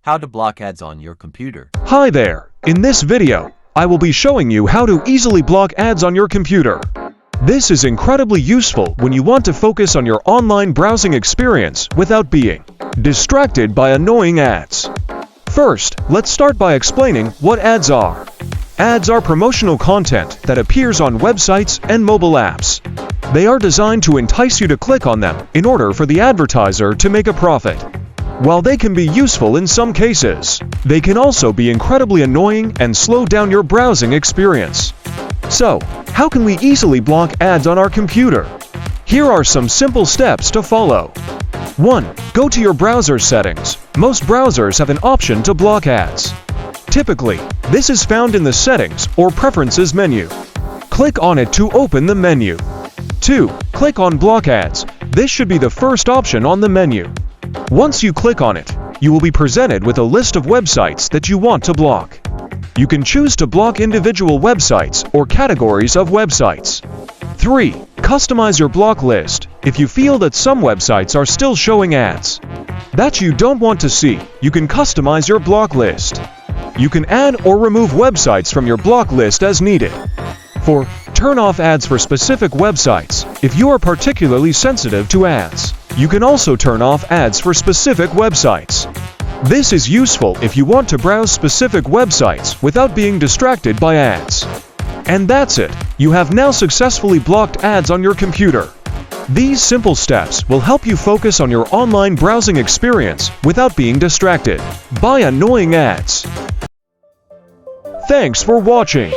How to block ads on your computer. Hi there! In this video, I will be showing you how to easily block ads on your computer. This is incredibly useful when you want to focus on your online browsing experience without being distracted by annoying ads. First, let's start by explaining what ads are. Ads are promotional content that appears on websites and mobile apps. They are designed to entice you to click on them in order for the advertiser to make a profit. While they can be useful in some cases, they can also be incredibly annoying and slow down your browsing experience. So, how can we easily block ads on our computer? Here are some simple steps to follow. 1. Go to your browser settings. Most browsers have an option to block ads. Typically, this is found in the Settings or Preferences menu. Click on it to open the menu. 2. Click on Block Ads. This should be the first option on the menu. Once you click on it, you will be presented with a list of websites that you want to block. You can choose to block individual websites or categories of websites. 3. Customize your block list. If you feel that some websites are still showing ads that you don't want to see, you can customize your block list. You can add or remove websites from your block list as needed. 4. Turn off ads for specific websites. If you are particularly sensitive to ads, you can also turn off ads for specific websites. This is useful if you want to browse specific websites without being distracted by ads. And that's it. You have now successfully blocked ads on your computer. These simple steps will help you focus on your online browsing experience without being distracted by annoying ads. Thanks for watching.